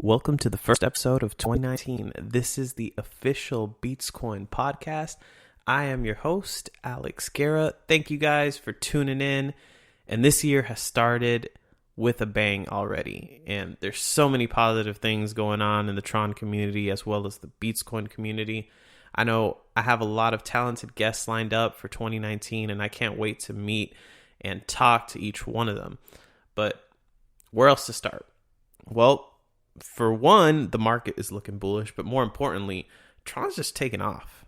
Welcome to the first episode of 2019. This is the official BeatzCoin podcast. I am your host, Alex Guerra. Thank you guys for tuning in. And this year has started with a bang already. And there's so many positive things going on in the Tron community as well as the BeatzCoin community. I know I have a lot of talented guests lined up for 2019, and I can't wait to meet and talk to each one of them. But where else to start? Well, for one, the market is looking bullish, but more importantly, Tron's just taking off.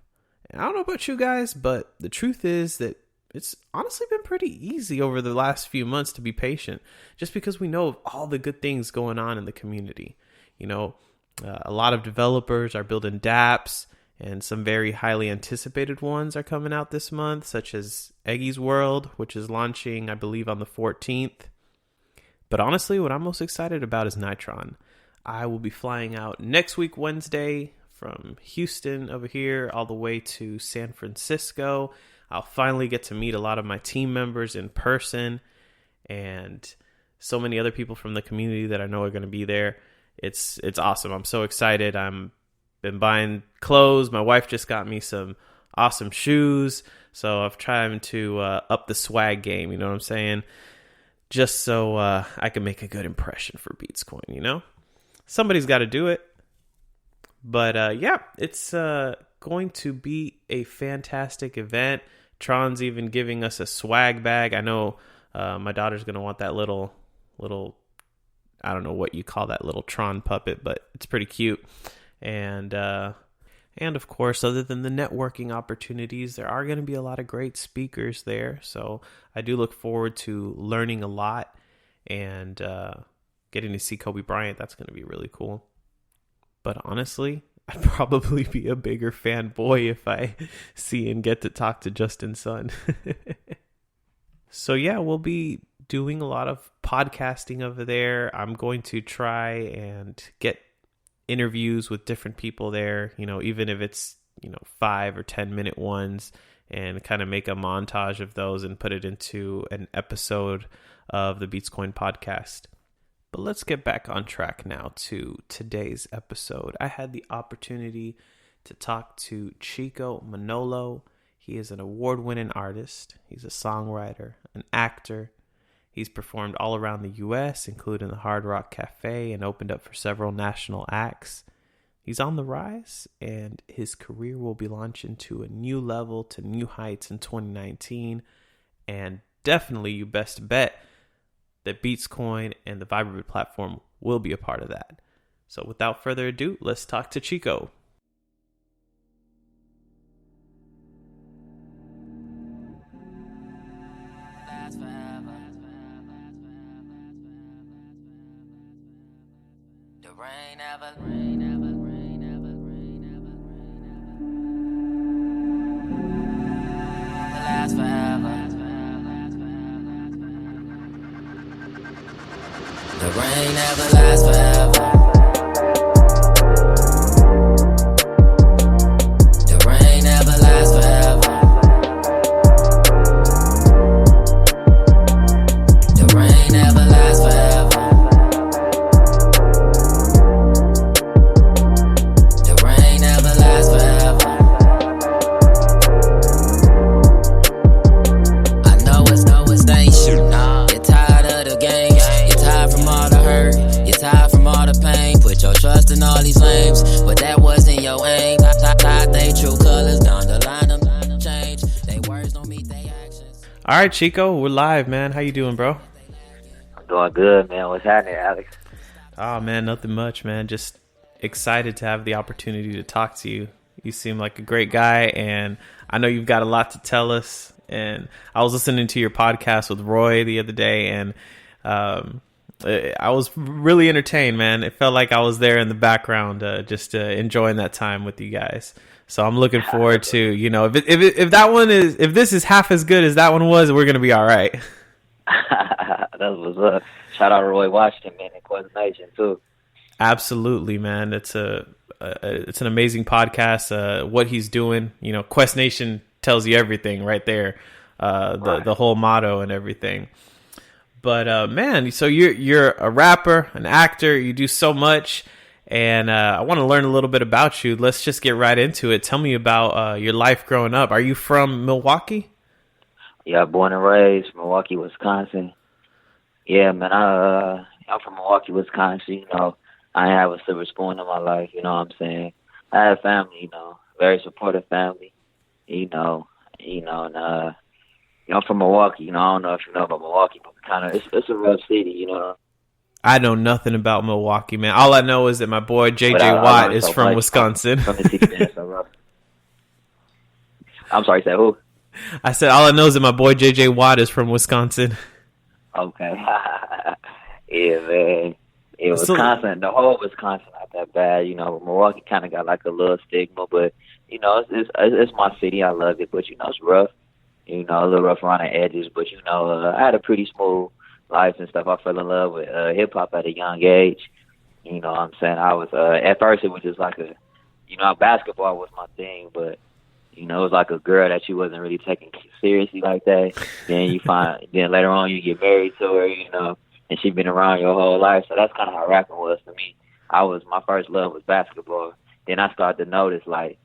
And I don't know about you guys, but the truth is that it's honestly been pretty easy over the last few months to be patient, just because we know of all the good things going on in the community. You know, a lot of developers are building dApps, and some very highly anticipated ones are coming out this month, such as Eggy's World, which is launching, I believe, on the 14th. But honestly, what I'm most excited about is Nitron. I will be flying out next week, Wednesday, from Houston over here all the way to San Francisco. I'll finally get to meet a lot of my team members in person and so many other people from the community that I know are going to be there. It's awesome. I'm so excited. I'm been buying clothes. My wife just got me some awesome shoes. So I've tried to up the swag game, you know what I'm saying? Just so I can make a good impression for BeatzCoin, you know? Somebody's got to do it. But yeah, it's going to be a fantastic event. Tron's even giving us a swag bag. I know my daughter's going to want that little, I don't know what you call that little Tron puppet, but it's pretty cute. And of course, other than the networking opportunities, there are going to be a lot of great speakers there. So I do look forward to learning a lot and getting to see Kobe Bryant. That's going to be really cool. But honestly, I'd probably be a bigger fanboy if I see and get to talk to Justin Sun. So yeah, we'll be doing a lot of podcasting over there. I'm going to try and get interviews with different people there, you know, even if it's, 5 or 10 minute ones, and kind of make a montage of those and put it into an episode of the BeatzCoin podcast. But let's get back on track now to today's episode. I had the opportunity to talk to Chico Manolo. He is an award-winning artist. He's a songwriter, an actor. He's performed all around the U.S., including the Hard Rock Cafe, and opened up for several national acts. He's on the rise, and his career will be launching to a new level, to new heights in 2019. And definitely, you best bet that BeatzCoin and the Vibrant platform will be a part of that. So without further ado, let's talk to Chico. The rain never lasts forever. The rain never lasts forever. The rain never lasts forever. The rain never lasts forever. I know it's dangerous. You're tired of the games. You're tired from all the hurt. You're tired from all the pain. Put your trust in all these lames, but that wasn't your aim. Tied they true colors down the line, them change. They words don't meet they actions. All right, Chico, we're live, man. How you doing, bro? I'm doing good, man. What's happening, Alex? Oh, man, nothing much, man. Just excited to have the opportunity to talk to you. You seem like a great guy, and I know you've got a lot to tell us. And I was listening to your podcast with Roy the other day, and I was really entertained, man. It felt like I was there in the background, just enjoying that time with you guys. So I'm looking forward to, if this is half as good as that one was, we're gonna be all right. That was up. Shout out to Roy Washington, man, and Quest Nation too. Absolutely, man. It's it's an amazing podcast. What he's doing, Quest Nation tells you everything right there. The whole motto and everything. But man, so you're a rapper, an actor. You do so much. and I want to learn a little bit about you. Let's just get right into it. Tell me about your life growing up. Are you from Milwaukee? Yeah, born and raised Milwaukee, Wisconsin. Yeah, man, I'm from Milwaukee, Wisconsin. You know, I ain't have a silver spoon in my life. You know what I'm saying? I had family. You know, very supportive family. And I'm from Milwaukee. You know, I don't know if you know about Milwaukee, but it's a rough city. You know. I know nothing about Milwaukee, man. All I know is that my boy JJ Watt is from Wisconsin. From the city, man, so rough. I'm sorry, say who? I said all I know is that my boy JJ Watt is from Wisconsin. Okay. Yeah, man. Yeah, Wisconsin, the whole Wisconsin not that bad. You know, Milwaukee kind of got like a little stigma, but you know, it's my city. I love it, but you know, it's rough. You know, a little rough around the edges, but you know, I had a pretty smooth life and stuff. I fell in love with hip hop at a young age. You know what I'm saying? I was at first it was just like basketball was my thing, but you know, it was like a girl that you wasn't really taking seriously like that. Then later on you get married to her, you know, and she been around your whole life. So that's kind of how rapping was to me. My first love was basketball. Then I started to notice like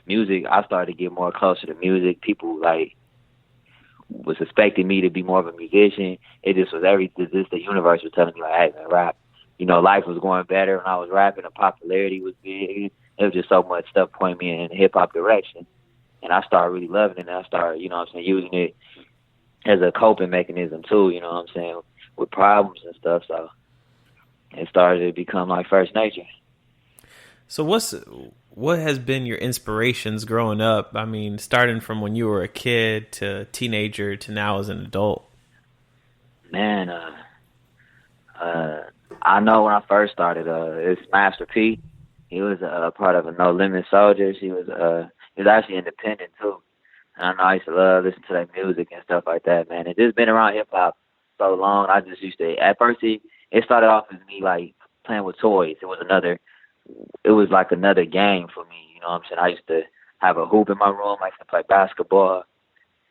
music. I started to get more closer to music. People like was expecting me to be more of a musician. It just was the universe was telling me like, hey man, rap. You know, life was going better when I was rapping. The popularity was big. There was just so much stuff pointing me in the hip hop direction. And I started really loving it, and I started, you know what I'm saying, using it as a coping mechanism too, you know what I'm saying, with problems and stuff. So it started to become like first nature. So what has been your inspirations growing up? I mean, starting from when you were a kid to teenager to now as an adult. Man, I know when I first started, it's Master P. He was a part of a No Limit Soldiers. He was actually independent too. And I know I used to love listening to that music and stuff like that, man. And just been around hip hop so long, I just used to. At first, it started off as me like playing with toys. It was like another game for me. You know what I'm saying? I used to have a hoop in my room. I used to play basketball,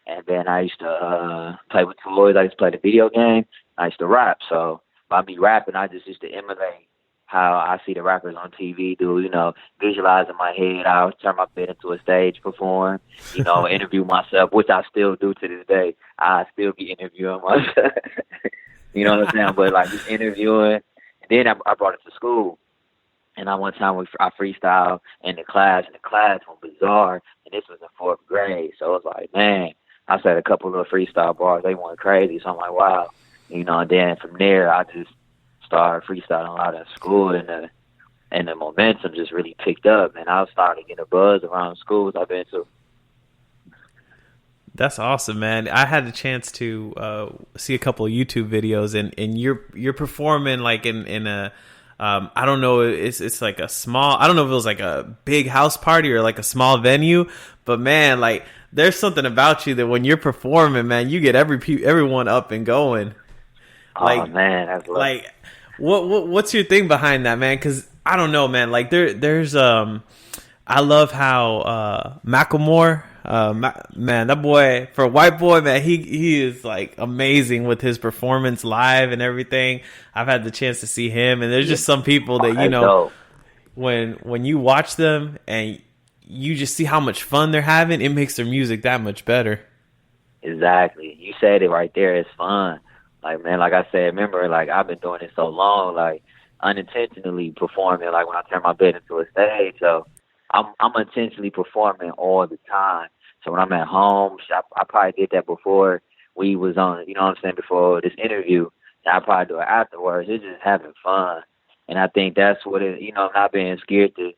and then I used to play with toys. I used to play the video game. I used to rap. So by me rapping, I just used to emulate how I see the rappers on TV do, you know, visualize in my head. I would turn my bed into a stage, perform, you know, interview myself, which I still do to this day. I still be interviewing myself. You know what I'm saying? But like just interviewing. And then I brought it to school. And one time I freestyle in the class, and the class went bizarre. And this was in 4th grade. So it was like, man, I said a couple of freestyle bars. They went crazy. So I'm like, wow. You know, and then from there, I just started freestyling a lot at school, and the momentum just really picked up, and I started getting a buzz around schools I've been to. That's awesome, man. I had the chance to see a couple of YouTube videos, and you're performing like in a I don't know, it's like a small, I don't know if it was like a big house party or like a small venue, but man, like there's something about you that when you're performing, man, you get everyone up and going. Like, oh man, that's like what's your thing behind that, man? Because I don't know, man. Like there's I love how Macklemore, man, that boy, for a white boy, man, he is like amazing with his performance live and everything. I've had the chance to see him, and there's just some people that, you know, when you watch them and you just see how much fun they're having, it makes their music that much better. Exactly. You said it right there. It's fun. Like, man, like I said, remember, like, I've been doing it so long, like, unintentionally performing, like, when I turn my bed into a stage. So I'm intentionally performing all the time. So when I'm at home, I probably did that before we was on, you know what I'm saying, before this interview. And I probably do it afterwards. It's just having fun. And I think that's what it, you know, not being scared to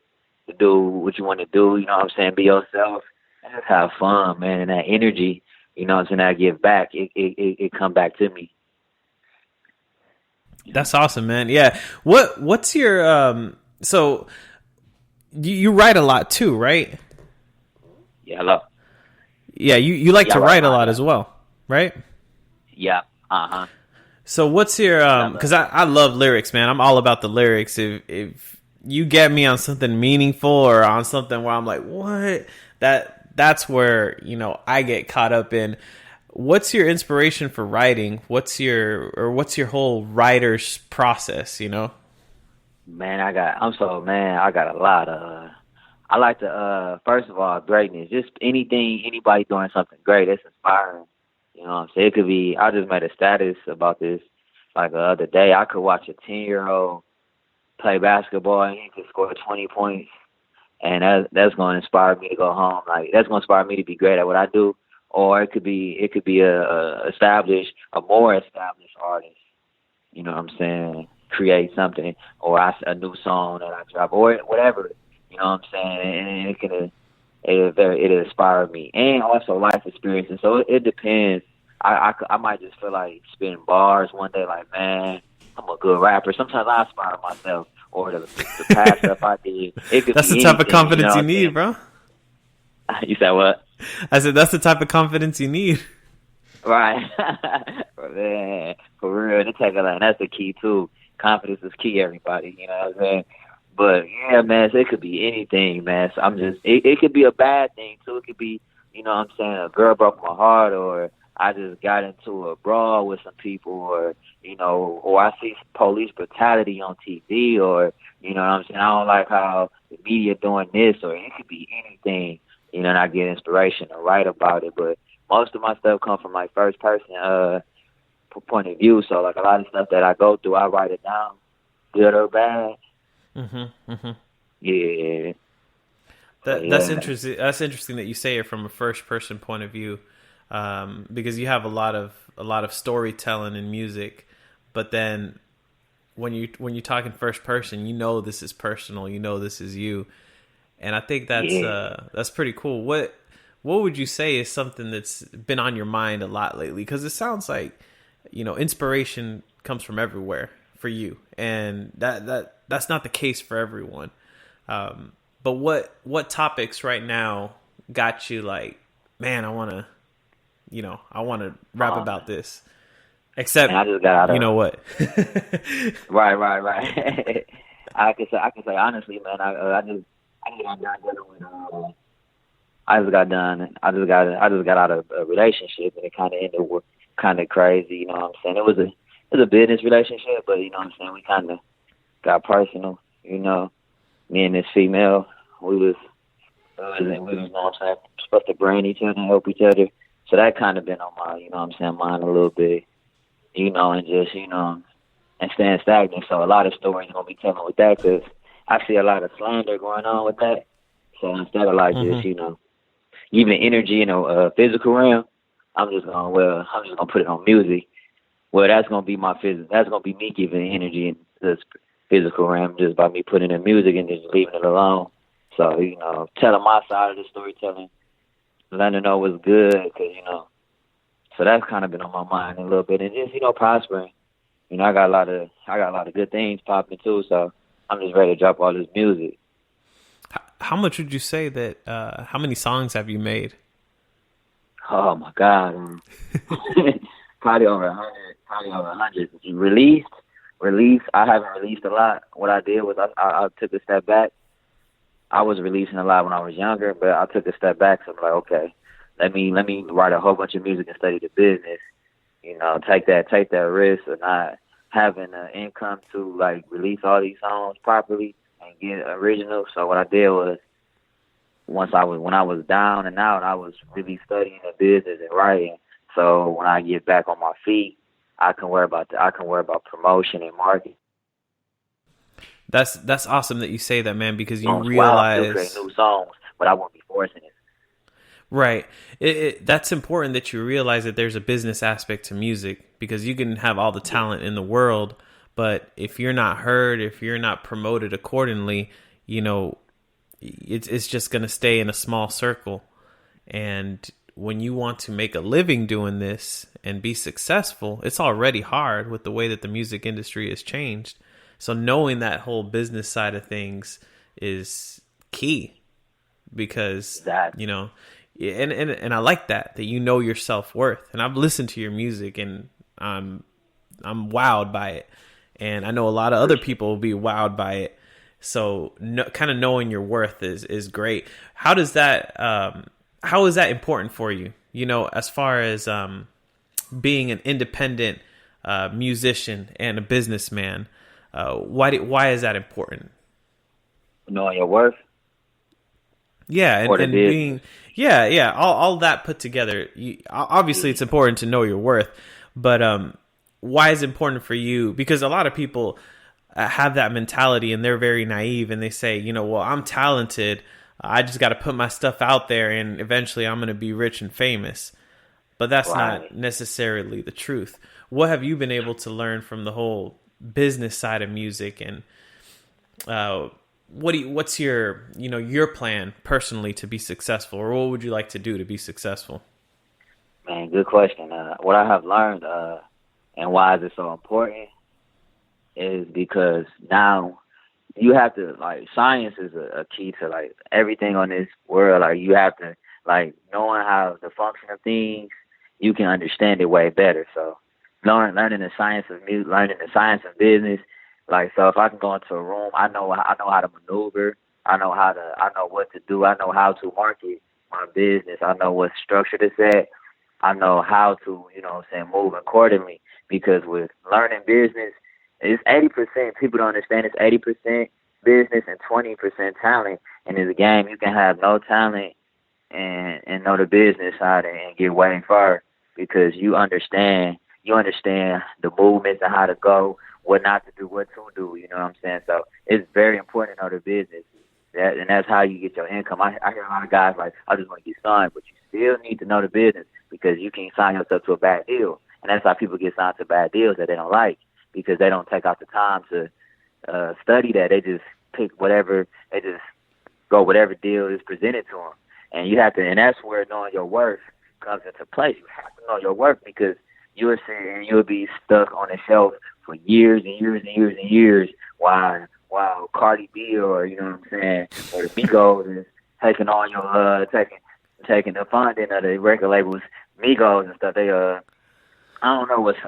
do what you want to do, you know what I'm saying, be yourself. And just have fun, man. And that energy, you know what I'm saying, I give back, it come back to me. That's awesome, man. Yeah. What's your so you write a lot too, right? Yeah, hello. Yeah, you like to write a lot as well, right? Yeah. Uh-huh. So what's your because I love lyrics, man. I'm all about the lyrics. If you get me on something meaningful or on something where I'm like, what? That's where, you know, I get caught up in. What's your inspiration for writing? What's your whole writer's process, you know? Man, I got a lot of, I like to, first of all, greatness. Just anybody doing something great, that's inspiring. You know what I'm saying? It could be, I just made a status about this like the other day. I could watch a 10-year-old play basketball and he could score 20 points. And that's going to inspire me to go home. Like, that's going to inspire me to be great at what I do. Or it could be a more established artist. You know what I'm saying? Create something, or a new song that I drop, or whatever. You know what I'm saying? And it inspired me, and also life experiences. So it depends. I might just feel like spitting bars one day, like, man, I'm a good rapper. Sometimes I inspire myself, or the past stuff I did. It could That's be the type of anything, confidence you need, bro. You said what? I said that's the type of confidence you need. Right. Man, for real, to take a line. That's the key too. Confidence is key, everybody. You know what I'm saying? But yeah, man, so it could be anything, man. So it could be a bad thing too. It could be, you know what I'm saying, a girl broke my heart, or I just got into a brawl with some people, or, you know, or I see police brutality on TV, or, you know what I'm saying, I don't like how the media doing this, or it could be anything, you know, and I get inspiration to write about it. But most of my stuff comes from like first person point of view. So like a lot of stuff that I go through, I write it down, good or bad. Yeah. That's interesting. That's interesting that you say it from a first person point of view, because you have a lot of storytelling in music, but then when you talk in first person, you know this is personal. You know this is you, and I think that's pretty cool. What would you say is something that's been on your mind a lot lately? Because it sounds like, you know, inspiration comes from everywhere for you, and that's not the case for everyone. But what topics right now got you like, man, I want to rap about this? Except, I just got out of, you know what? Right. I can say honestly, man. I just got done dealing with. I just got out of a relationship, and it kind of ended kind of crazy. You know what I'm saying? It was a business relationship, but you know what I'm saying, we kind of got personal. You know, me and this female, we was you know what I'm saying, supposed to brain each other and help each other. So that kind of been on my, you know what I'm saying, mind a little bit. You know, and just, you know, and staying stagnant. So a lot of stories I'm gonna be telling with that, because I see a lot of slander going on with that. So instead of like just, you know, giving energy in a physical realm, I'm just gonna put it on music. Well, that's gonna be that's gonna be me giving energy in this physical realm, just by me putting in music and just leaving it alone. So, you know, telling my side of the storytelling, letting them know what's good, because, you know, so that's kind of been on my mind a little bit, and just, you know, prospering. You know, I got a lot of good things popping too, so I'm just ready to drop all this music. How much would you say that? How many songs have you made? Oh my God, probably over 100. Probably over 100. Released. I haven't released a lot. What I did was I took a step back. I was releasing a lot when I was younger, but I took a step back. So I'm like, okay, let me write a whole bunch of music and study the business. You know, take that risk of not having an income to like release all these songs properly and get original. So what I did was, when I was down and out, I was really studying the business and writing. So when I get back on my feet, I can worry about promotion and marketing. That's awesome that you say that, man, because you realize I still create new songs, but I won't be forcing it. Right. That's important that you realize that there's a business aspect to music, because you can have all the talent in the world, but if you're not heard, if you're not promoted accordingly, you know, it's just going to stay in a small circle. And when you want to make a living doing this and be successful, it's already hard with the way that the music industry has changed. So knowing that whole business side of things is key, because, you know, and I like that you know your self-worth. And I've listened to your music, and I'm wowed by it. And I know a lot of other people will be wowed by it. So kind of knowing your worth is great. How is that important for you? You know, as far as being an independent musician and a businessman, Why is that important? Knowing your worth. Yeah, and being all that put together. Obviously, it's important to know your worth, but why is it important for you? Because a lot of people have that mentality, and they're very naive, and they say, well, I'm talented. I just got to put my stuff out there, and eventually, I'm going to be rich and famous. But that's not necessarily the truth. What have you been able to learn from the whole business side of music, and what's your your plan personally to be successful, or what would you like to do to be successful? Man, good question. What I have learned, and why is it so important, is because now you have to, like, science is a key to, like, everything on this world. Like, you have to, like, knowing how the function of things, you can understand it way better. So learning the science of music, learning the science of business. Like, so if I can go into a room, I know how to maneuver. I know what to do. I know how to market my business. I know what structure to set. I know how to, move accordingly. Because with learning business, it's 80%. People don't understand it's 80% business and 20% talent. And in the game, you can have no talent and know the business side and get way far, because you understand the movements and how to go, what not to do, what to do. You know what I'm saying? So it's very important to know the business. And that's how you get your income. I hear a lot of guys like, I just want to get signed, but you still need to know the business, because you can sign yourself to a bad deal. And that's how people get signed to bad deals that they don't like, because they don't take out the time to study that. They just pick whatever, they just go whatever deal is presented to them. And you have to, and that's where knowing your worth comes into place. You have to know your worth, because you'll sit and you'll be stuck on a shelf for years and years and years and years while Cardi B, or you know what I'm saying, or the Migos is taking all your taking the funding of the record labels, Migos and stuff. They I don't know what's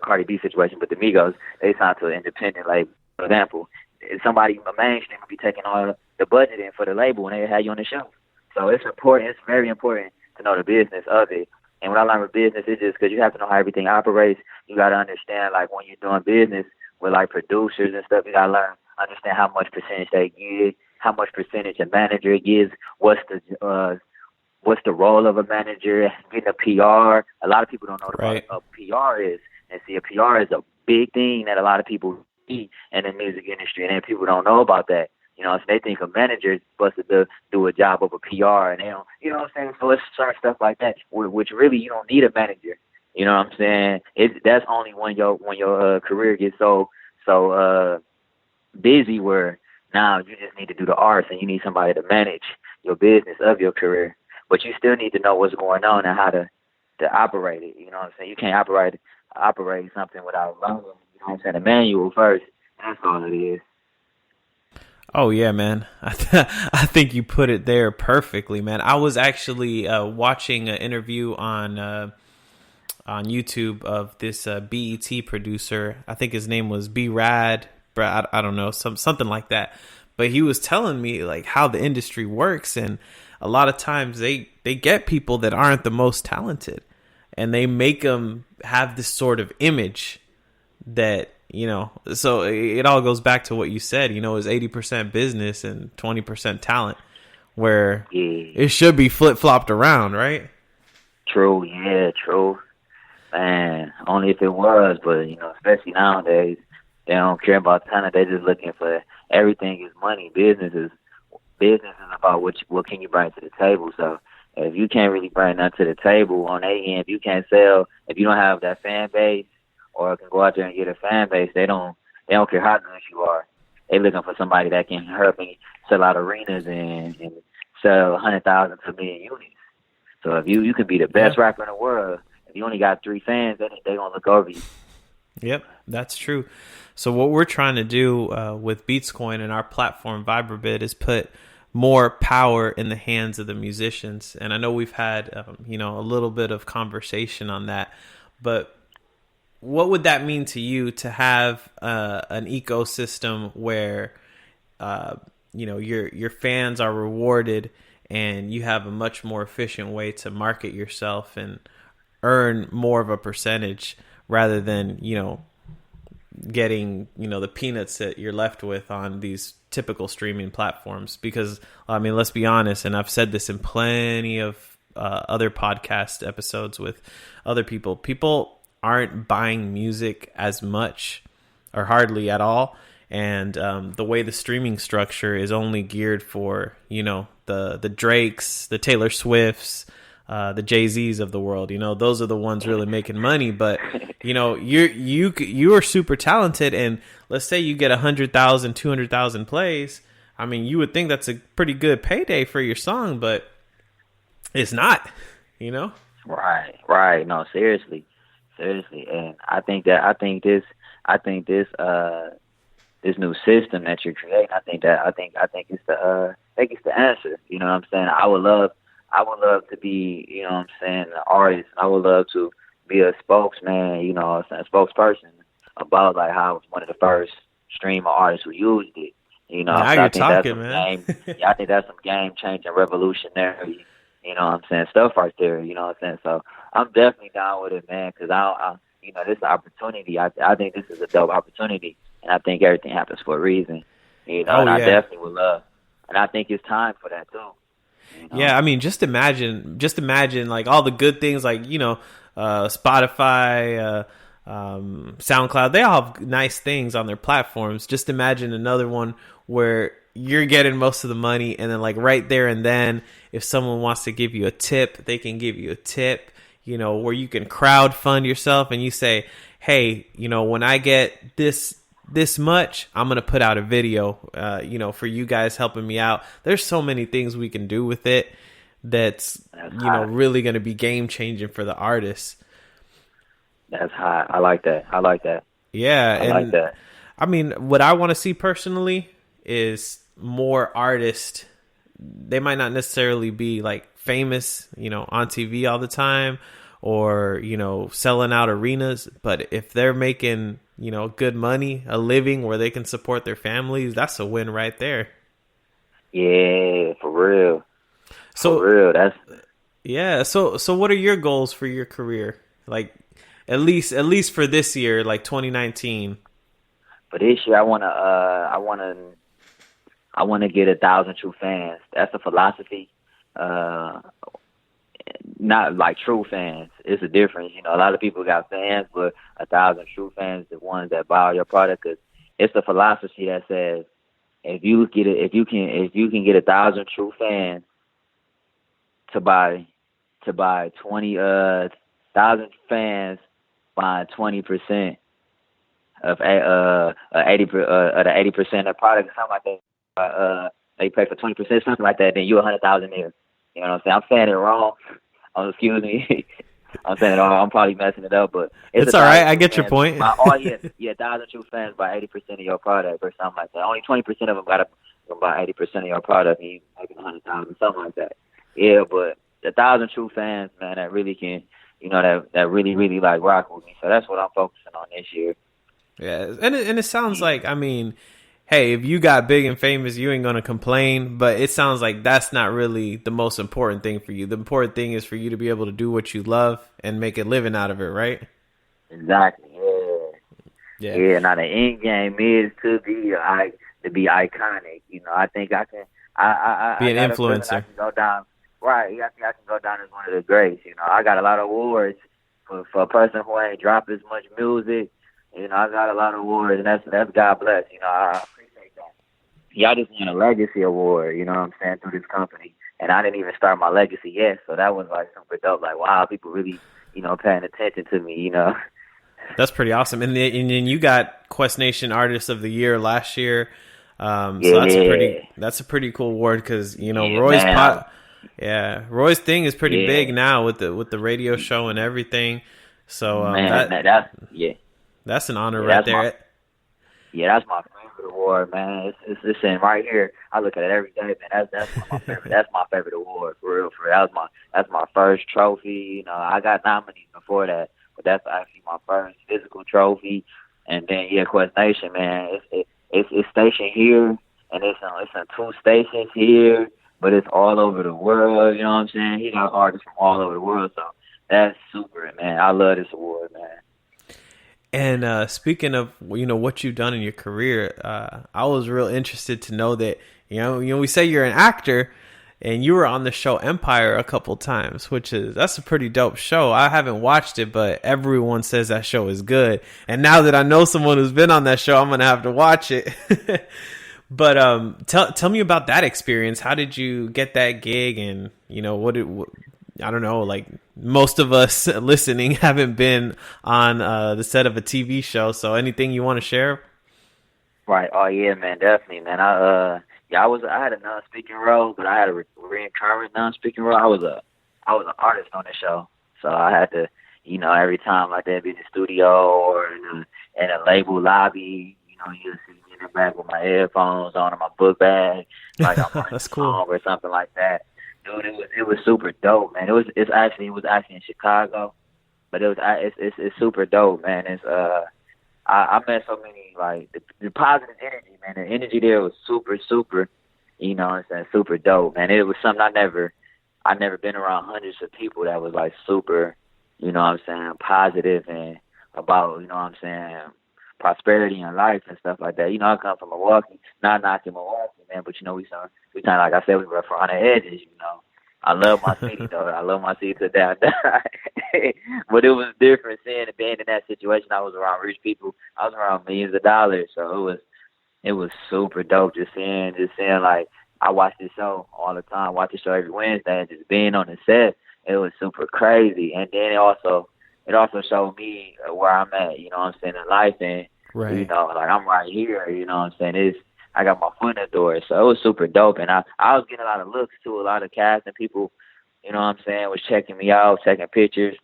Cardi B situation, but the Migos, they signed to an independent label. For example, somebody a mainstream would be taking all the budget in for the label, and they have you on the shelf. So it's important. It's very important to know the business of it. And what I learned with business is just because you have to know how everything operates. You got to understand, like, when you're doing business with, like, producers and stuff, you got to understand how much percentage they give, how much percentage a manager gives, what's the role of a manager, getting a PR. A lot of people don't know what a PR is. And see, a PR is a big thing that a lot of people see in the music industry, and then people don't know about that. So they think a manager is supposed to do a job of a PR, and they don't, you know what I'm saying? So it's certain stuff like that, which really you don't need a manager. You know what I'm saying? That's only when your career gets so busy, where now you just need to do the arts, and you need somebody to manage your business of your career. But you still need to know what's going on and how to operate it. You know what I'm saying? You can't operate something without learning, you know what I'm saying, the manual first. That's all it is. Oh, yeah, man. I think you put it there perfectly, man. I was actually watching an interview on YouTube of this BET producer. I think his name was Brad. I don't know, something like that. But he was telling me, like, how the industry works, and a lot of times they get people that aren't the most talented, and they make them have this sort of image that, so it all goes back to what you said, is 80% business and 20% talent, where it should be flip-flopped around, right? True, yeah, true. Man, only if it was, but, especially nowadays, they don't care about talent. They're just looking for everything is money. Business is about what can you bring to the table. So if you can't really bring nothing to the table on their end, if you can't sell, if you don't have that fan base, or can go out there and get a fan base, they don't care how nice you are. They're looking for somebody that can help me sell out arenas and sell 100,000 to a million units. So if you could be the best rapper in the world, if you only got 3 fans, they're gonna look over you. Yep, that's true. So what we're trying to do with BeatzCoin and our platform Vibrabit is put more power in the hands of the musicians. And I know we've had a little bit of conversation on that, but what would that mean to you to have an ecosystem where your fans are rewarded, and you have a much more efficient way to market yourself and earn more of a percentage, rather than getting, the peanuts that you're left with on these typical streaming platforms. Because, I mean, let's be honest, and I've said this in plenty of other podcast episodes with other people aren't buying music as much or hardly at all. And the way the streaming structure is only geared for, the Drakes, the Taylor Swifts, the Jay-Z's of the world, those are the ones really making money. But, you are super talented. And let's say you get 100,000, 200,000 plays. I mean, you would think that's a pretty good payday for your song, but it's not, Right. No, seriously. And I think this new system that you're creating, I think it's the answer. You know what I'm saying? I would love to be, an artist. I would love to be a spokesman, a spokesperson about like how I was one of the first streamer artists who used it. Now you're talking, man. I think that's some game changing, revolutionary, stuff right there. You know what I'm saying? So I'm definitely down with it, man, because this opportunity. I think this is a dope opportunity. And I think everything happens for a reason, I definitely would love. And I think it's time for that too. Yeah, I mean, just imagine like all the good things, like, Spotify, SoundCloud, they all have nice things on their platforms. Just imagine another one where you're getting most of the money, and then like right there and then, if someone wants to give you a tip, they can give you a tip, where you can crowdfund yourself and you say, hey, when I get this much, I'm going to put out a video, for you guys helping me out. There's so many things we can do with it that's really going to be game changing for the artists. That's hot. I like that. Yeah. I like that. I mean, what I want to see personally is more artists. They might not necessarily be like famous, on TV all the time, or, selling out arenas. But if they're making, good money, a living where they can support their families, that's a win right there. Yeah, for real. So, for real, that's... Yeah. So what are your goals for your career? Like, at least for this year, like 2019. For this year, I wanna get 1,000 true fans. That's a philosophy. Not like true fans. It's a difference. A lot of people got fans, but 1,000 true fans, the ones that buy your product, cause it's a philosophy that says if you can get 1,000 true fans to buy 20,000 fans buying 20% of 80% of the product, or something like that. They pay for 20%, something like that. Then you 100,000 there. You know what I'm saying? I'm saying it wrong. Oh, excuse me. I'm saying it wrong. I'm probably messing it up, but it's all right. I get your point. 1,000 true fans buy 80% of your product or something like that. Only 20% of them got to buy 80% of your product, and you making 100,000, something like that. Yeah, but 1,000 true fans, man, that really can, that really, really like rock with me. So that's what I'm focusing on this year. Yeah, and it sounds like, I mean, hey, if you got big and famous, you ain't going to complain, but it sounds like that's not really the most important thing for you. The important thing is for you to be able to do what you love and make a living out of it, right? Exactly, yeah. Now the end game is to be iconic. I think I can be an influencer. I can go down, right, I think I can go down as one of the greats. I got a lot of awards for a person who ain't dropped as much music. I got a lot of awards, and that's God bless. I appreciate that. Y'all just won a legacy award, you know what I'm saying, through this company. And I didn't even start my legacy yet, so that was like super dope. Like, wow, people really, paying attention to me, That's pretty awesome. And then you got Quest Nation Artist of the Year last year. So that's a pretty cool award because, Roy's thing is pretty big now with the radio show and everything. So that's an honor right there. That's my favorite award, man. It's in right here. I look at it every day, man. That's one of my favorite. That's my favorite award, for real. That's my first trophy. I got nominees before that, but that's actually my first physical trophy. And then Quest Nation, man. It's stationed here, and it's in 2 stations here, but it's all over the world. You know what I'm saying? He got artists from all over the world, so that's super, man. I love this award, man. And speaking of, what you've done in your career, I was real interested to know that, we say you're an actor and you were on the show Empire a couple times, that's a pretty dope show. I haven't watched it, but everyone says that show is good. And now that I know someone who's been on that show, I'm going to have to watch it. But tell me about that experience. How did you get that gig? And, I don't know, like most of us listening haven't been on the set of a TV show. So anything you want to share? Right. Oh yeah, man, definitely, man. I had a non-speaking role, but I had a recurring non-speaking role. I was an artist on the show, so I had to, every time like they'd be in the studio or in a label lobby, you'd see me in the back with my headphones on and my book bag, like I'm on That's a cool. song or something like that. Dude, it was super dope, man. It was actually in Chicago, but it's super dope, man. I met so many, like, the positive energy, man. The energy there was super, super, super dope, man. It was something I never been around hundreds of people that was, like, super, positive and about, prosperity in life and stuff like that. I come from Milwaukee, not knocking Milwaukee, man, but, we kind of, like I said, we were on the edges, I love my city, though. I love my city to day I die. But it was different being in that situation. I was around rich people. I was around millions of dollars. So it was super dope just seeing like, I watch this show all the time, watch the show every Wednesday, and just being on the set, it was super crazy. And then it also showed me where I'm at, in life. And, Right. like I'm right here, I got my foot in the door, so it was super dope. And I was getting a lot of looks too, a lot of casting people, was checking me out, taking pictures,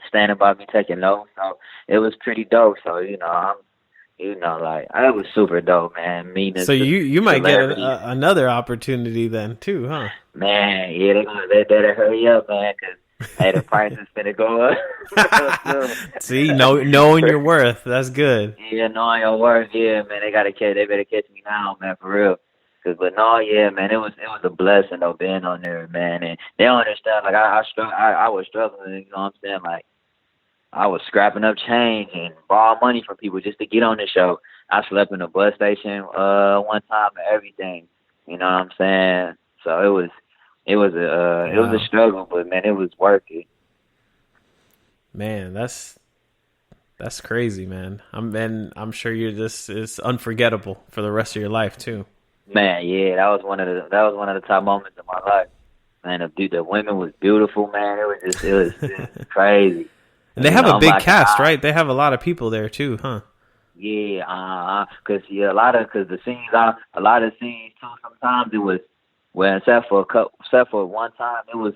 standing by me, taking notes. So it was pretty dope. So, it was super dope, man. So you might get another opportunity then too, huh? Man, yeah, they better hurry up, man, because hey, the price is gonna go up. See, knowing your worth, that's good. Yeah, knowing your worth, yeah, man. They better catch me now, man, for real. But no, yeah, man, it was a blessing though being on there, man. And they don't understand. Like I was struggling, you know what I'm saying? Like I was scrapping up change and borrowing money from people just to get on the show. I slept in a bus station one time and everything. You know what I'm saying? So it was a struggle, but man, it was worth it. Man, that's crazy, man. I'm sure it's unforgettable for the rest of your life too. Man, yeah, that was one of the top moments of my life. Man, the women was beautiful, man. It was just crazy. And they have a big cast, right? They have a lot of people there too, huh? Yeah, cause a lot of scenes too. Sometimes it was, well, except for one time, it was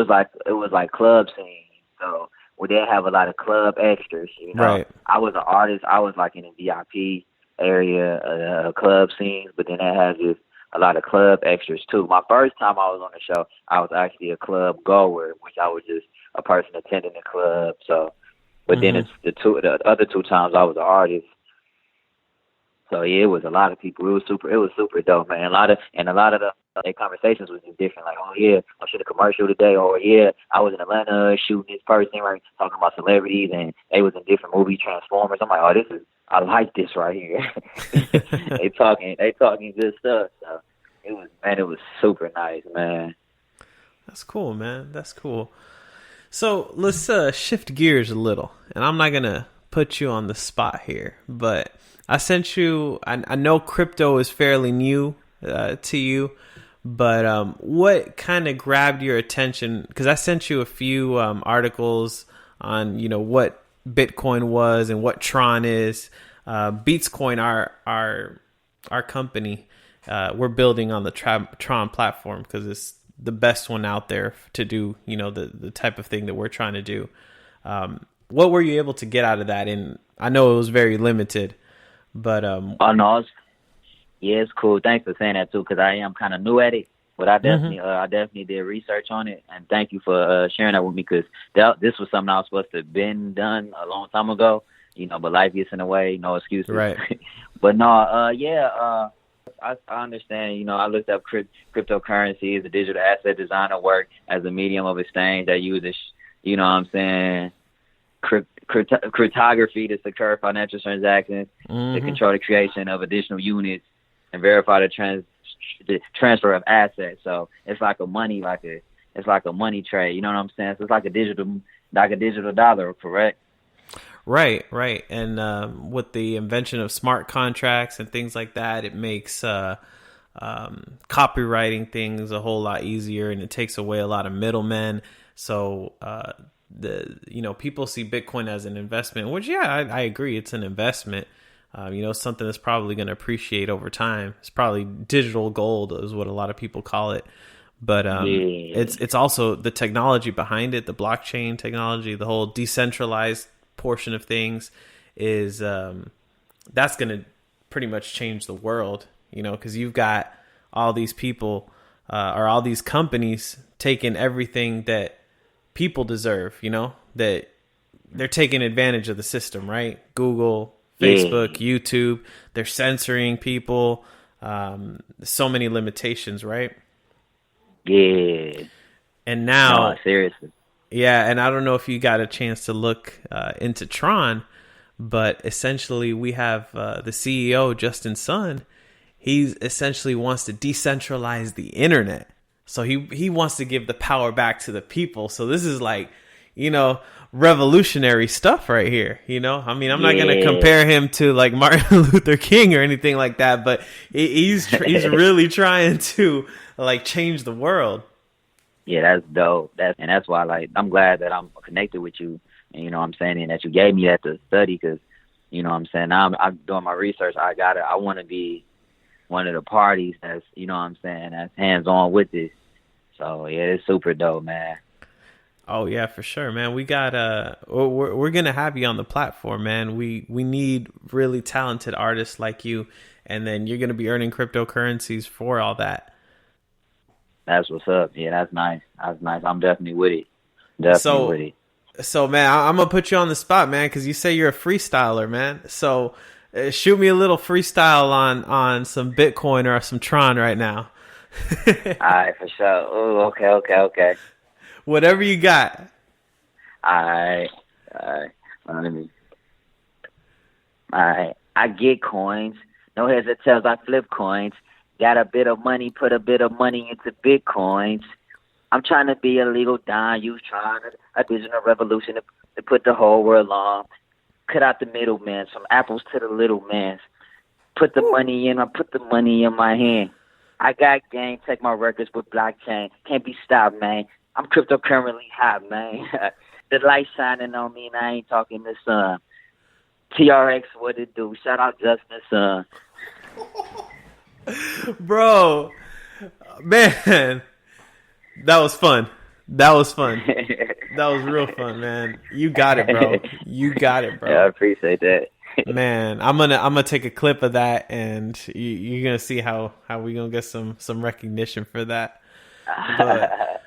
like club scenes. So we did have a lot of club extras. Right. I was an artist. I was like in the VIP area, club scenes, but then they had just a lot of club extras too. My first time I was on the show, I was actually a club goer, which I was just a person attending the club. So, but then it's the other two times I was an artist. So yeah, it was a lot of people. It was super dope, man. A lot of the conversations was just different. Like, oh yeah, I shoot a commercial today, or yeah, I was in Atlanta shooting this person, right? Talking about celebrities, and they was in different movies, Transformers. I'm like, oh, I like this right here. they talking good stuff. So it was super nice, man. That's cool, man. That's cool. So let's shift gears a little, and I'm not gonna put you on the spot here, but I sent you. I know crypto is fairly new to you, but what kind of grabbed your attention? Because I sent you a few articles on what Bitcoin was and what Tron is. BeatzCoin, our company, we're building on the Tron platform because it's the best one out there to do the type of thing that we're trying to do. What were you able to get out of that? And I know it was very limited. But oh no, it's cool. Thanks for saying that too, because I am kind of new at it. But I definitely did research on it, and thank you for sharing that with me, because this was something I was supposed to have been done a long time ago. But life gets in the way. No excuses. Right. But no, I understand. I looked up cryptocurrency as a digital asset designer work as a medium of exchange that uses, what I'm saying, cryptography to secure financial transactions, to control the creation of additional units, and verify the transfer of assets. So it's like a money trade. You know what I'm saying? So it's like a digital dollar, correct? Right. And with the invention of smart contracts and things like that, it makes copywriting things a whole lot easier, and it takes away a lot of middlemen. So people see Bitcoin as an investment, which I agree, it's an investment. Something that's probably going to appreciate over time. It's probably digital gold is what a lot of people call it. But it's also the technology behind it, the blockchain technology, the whole decentralized portion of things is that's going to pretty much change the world, because you've got all these people or all these companies taking everything that people deserve, that they're taking advantage of the system, right? Google, Facebook, YouTube, they're censoring people. So many limitations, right? Yeah. And now, no, seriously. Yeah, and I don't know if you got a chance to look into Tron, but essentially we have the CEO, Justin Sun. He essentially wants to decentralize the internet. So he wants to give the power back to the people. So this is like, revolutionary stuff right here. I mean, I'm not going to compare him to like Martin Luther King or anything like that, but he's really trying to like change the world. Yeah, that's dope. That's why, like, I'm glad that I'm connected with you, and I'm saying, and that you gave me that to study, because, I'm saying, now I'm doing my research. I want to be one of the parties that's, I'm saying, that's hands-on with this. So, yeah, it's super dope, man. Oh, yeah, for sure, man. We got, we're going to have you on the platform, man. We need really talented artists like you, and then you're going to be earning cryptocurrencies for all that. That's what's up. Yeah, that's nice. That's nice. I'm definitely with it. So, man, I'm going to put you on the spot, man, because you say you're a freestyler, man. So shoot me a little freestyle on some Bitcoin or some Tron right now. All right, for sure. Ooh, okay. Whatever you got. All right. All right. I get coins. No heads or tails, I flip coins. Got a bit of money, put a bit of money into Bitcoins. I'm trying to be a legal Don. You trying a digital revolution to put the whole world on. Cut out the middleman, from apples to the little man. Put the money in, I put the money in my hand. I got game, take my records with blockchain. Can't be stopped, man. I'm cryptocurrently hot, man. The light shining on me and I ain't talking the sun. TRX, what it do? Shout out Justin Sun. Bro, man, that was fun. That was real fun, man. You got it, bro. Yeah, I appreciate that. Man, I'm gonna take a clip of that, and you're gonna see how we gonna get some recognition for that. But,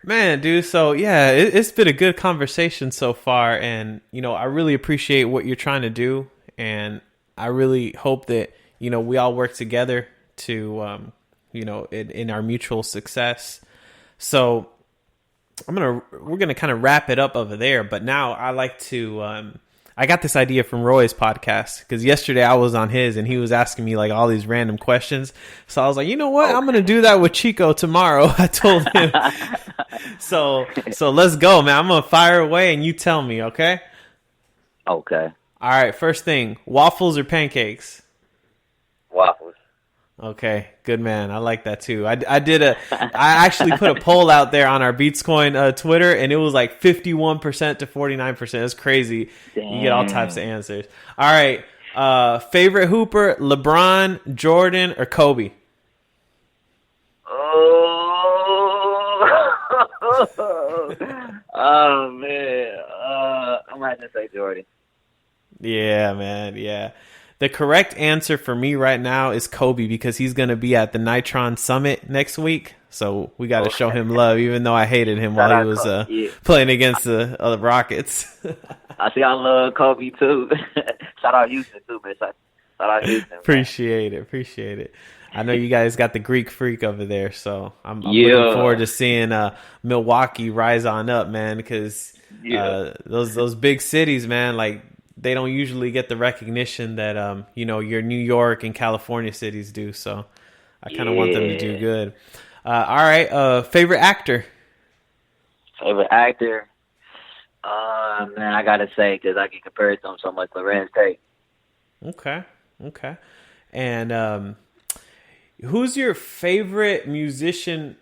man, dude, so yeah, it's been a good conversation so far, and I really appreciate what you're trying to do, and I really hope that we all work together to in our mutual success. So we're gonna kind of wrap it up over there, but now I like to I got this idea from Roy's podcast, because yesterday I was on his and he was asking me like all these random questions. So I was like, you know what? I'm going to do that with Chico tomorrow. I told him. So let's go, man. I'm going to fire away and you tell me, okay? Okay. All right. First thing, waffles or pancakes? Waffles. Okay, good man. I like that too. I actually put a poll out there on our BeatzCoin Twitter, and it was like 51% to 49%. It's crazy. Damn. You get all types of answers. All right, favorite hooper: LeBron, Jordan, or Kobe? Oh man, I'm gonna have to say Jordan. Yeah, man. Yeah. The correct answer for me right now is Kobe, because he's going to be at the Nitron Summit next week. So we got to show him love, even though I hated him while he was playing against the Rockets. I see I love Kobe too. Shout out Houston too, man. Shout out Houston. Appreciate it. I know you guys got the Greek Freak over there, so I'm looking forward to seeing Milwaukee rise on up, man. Because those big cities, man, like they don't usually get the recognition that your New York and California cities do. So I kind of want them to do good. All right, favorite actor. Favorite actor. Man, I gotta say, because I get compared to him so much, Lorenz Tate. Okay. And who's your favorite musician,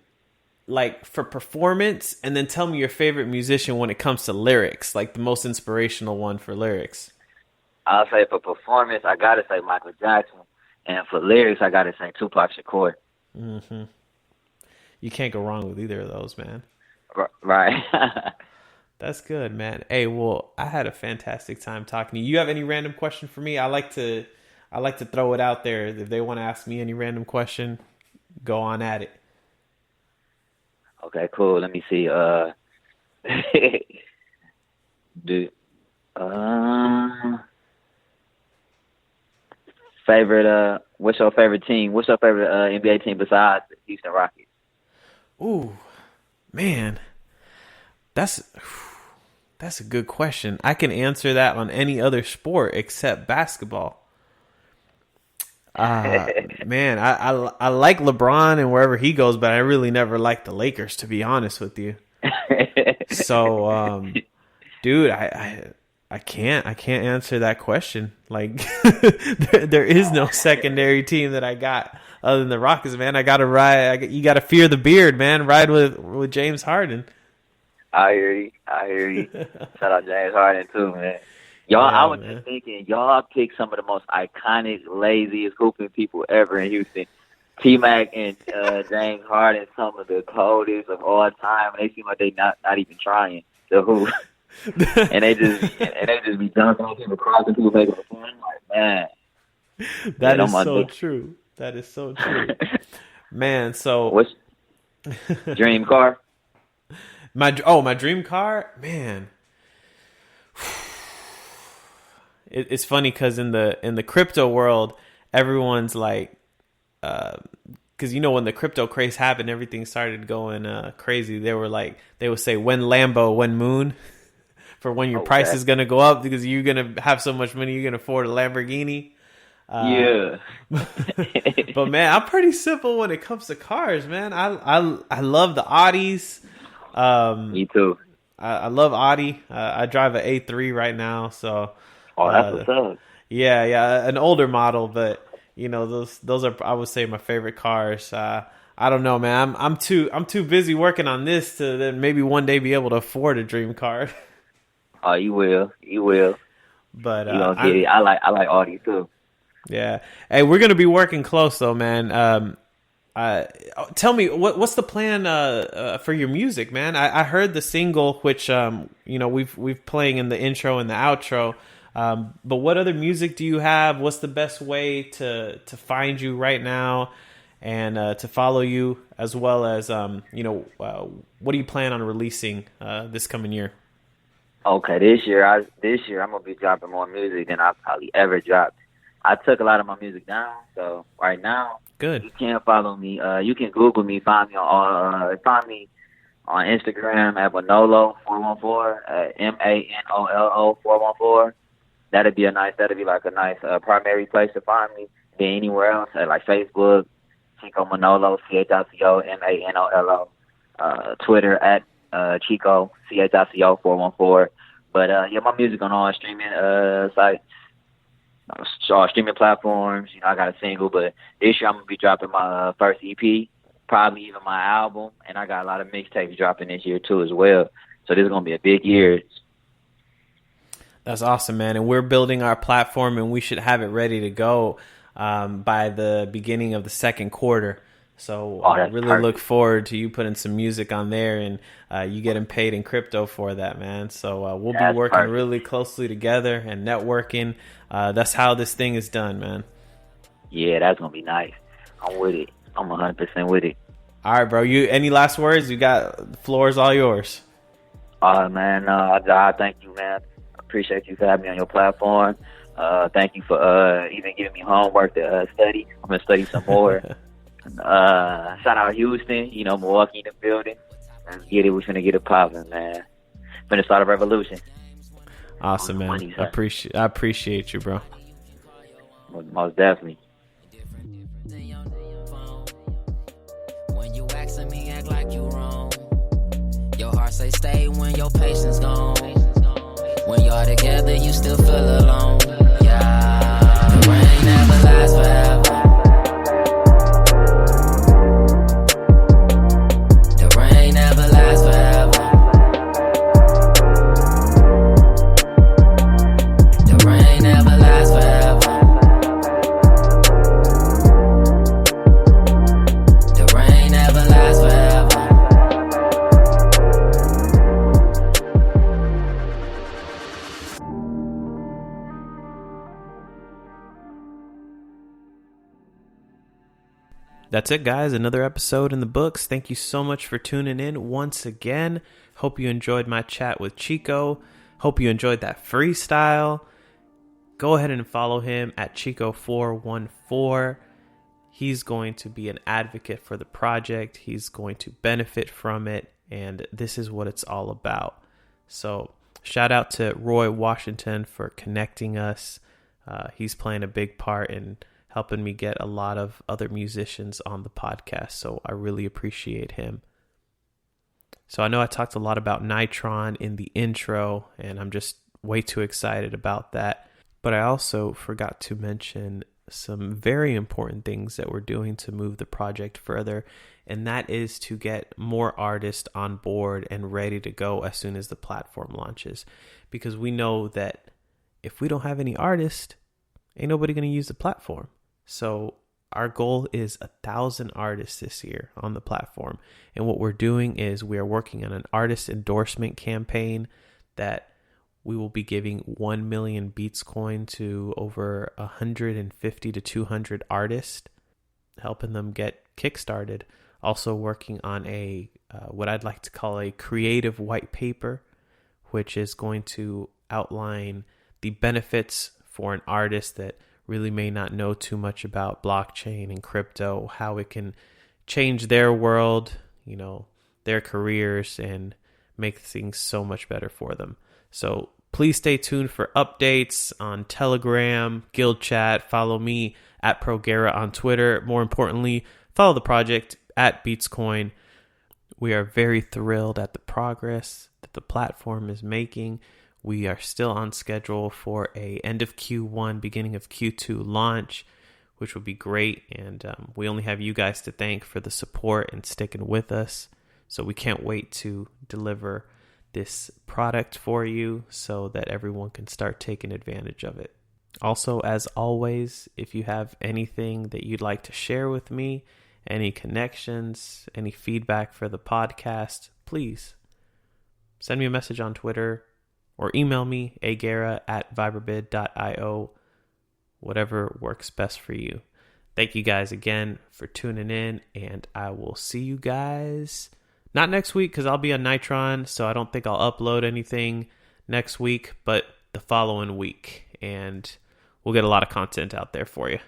like for performance? And then tell me your favorite musician when it comes to lyrics, like the most inspirational one for lyrics. I'll say for performance, I gotta say Michael Jackson, and for lyrics, I gotta say Tupac Shakur. Mm-hmm. You can't go wrong with either of those, man. Right. That's good, man. Hey, well, I had a fantastic time talking to you. You have any random question for me? I like to throw it out there. If they want to ask me any random question, go on at it. Okay, cool. Let me see. Favorite? What's your favorite team? What's your favorite NBA team besides the Houston Rockets? Ooh, man, that's a good question. I can answer that on any other sport except basketball. Man, I like LeBron and wherever he goes, but I really never liked the Lakers, to be honest with you. So, dude, I can't answer that question. Like, there is no secondary team that I got other than the Rockets, man. I gotta ride. You gotta fear the beard, man. Ride with James Harden. I hear you. Shout out James Harden too, man. Y'all, I was just thinking, y'all picked some of the most iconic, laziest hooping people ever in Houston. T-Mac and James Harden, some of the coldest of all time. They seem like they not even trying to hoop. and they just be dunking on people, crossing people, making a fun. Like, man, that is so true. That is so true, man. So, what's dream car? My dream car, man. It's funny because in the crypto world, everyone's like, because when the crypto craze happened, everything started going crazy. They would say when Lambo, when Moon, for when your price is gonna go up because you're gonna have so much money you can afford a Lamborghini. But man, I'm pretty simple when it comes to cars, man. I love the Audis. Me too. I love Audi. I drive an A3 right now, so. Oh, that's what's up. Yeah, an older model, but those are, I would say, my favorite cars. I don't know, man. I'm too busy working on this to then maybe one day be able to afford a dream car. Oh, you will. But you gonna get it. I like Audi too. Yeah. Hey, we're gonna be working close though, man. Tell me what's the plan for your music, man? I heard the single, which we've playing in the intro and the outro. But what other music do you have? What's the best way to find you right now and to follow you, as well as what do you plan on releasing this coming year? Okay, this year I'm gonna be dropping more music than I've probably ever dropped. I took a lot of my music down, so right now, good. You can follow me. You can Google me, find me on Instagram at Manolo 414 MANOLO 414. That'd be like a nice primary place to find me. Then anywhere else, like Facebook, Chico Manolo, CHICO MANOLO, Twitter at Chico CHICO 414. But my music on all streaming sites, streaming platforms. I got a single, but this year I'm gonna be dropping my first EP, probably even my album, and I got a lot of mixtapes dropping this year too as well. So this is gonna be a big year. That's awesome, man. And we're building our platform, and we should have it ready to go by the beginning of the second quarter. So I really perfect. Look forward to you putting some music on there and you getting paid in crypto for that, man. So we'll be working perfect. Really closely together and networking. That's how this thing is done, man. Yeah, that's going to be nice. I'm with it. I'm 100% with it. All right, bro. Any last words? You got the floor is all yours. Man, I thank you, man. Appreciate you for having me on your platform. Thank you for even giving me homework to study. I'm gonna study some more. Shout out Houston, Milwaukee in the building. Let's get it. We're finna get it popping, man. Finna start a revolution. Awesome, man. I appreciate you, bro. Most definitely. When you asking me, act like you wrong. Your heart say stay when your patience gone. When y'all together, you still feel alone. Yeah, the rain never lasts forever. The rain never lasts forever. The rain never lasts forever. The rain never lasts forever. That's it, guys. Another episode in the books. Thank you so much for tuning in once again. Hope you enjoyed my chat with Chico. Hope you enjoyed that freestyle. Go ahead and follow him at Chico414. He's going to be an advocate for the project. He's going to benefit from it. And this is what it's all about. So shout out to Roy Washington for connecting us. He's playing a big part in helping me get a lot of other musicians on the podcast. So I really appreciate him. So I know I talked a lot about Nitron in the intro, and I'm just way too excited about that. But I also forgot to mention some very important things that we're doing to move the project further, and that is to get more artists on board and ready to go as soon as the platform launches. Because we know that if we don't have any artists, ain't nobody going to use the platform. So our goal is 1,000 artists this year on the platform. And what we're doing is we are working on an artist endorsement campaign that we will be giving 1 million BeatzCoin to over 150 to 200 artists, helping them get kickstarted. Also working on a what I'd like to call a creative white paper, which is going to outline the benefits for an artist that really may not know too much about blockchain and crypto, how it can change their world, their careers, and make things so much better for them. So please stay tuned for updates on Telegram, Guild Chat. Follow me at ProGera on Twitter. More importantly, follow the project at BeatzCoin. We are very thrilled at the progress that the platform is making. We are still on schedule for a end of Q1, beginning of Q2 launch, which will be great. And we only have you guys to thank for the support and sticking with us. So we can't wait to deliver this product for you so that everyone can start taking advantage of it. Also, as always, if you have anything that you'd like to share with me, any connections, any feedback for the podcast, please send me a message on Twitter or email me, agera@viberbid.io, whatever works best for you. Thank you guys again for tuning in, and I will see you guys, not next week because I'll be on Nitron, so I don't think I'll upload anything next week, but the following week, and we'll get a lot of content out there for you.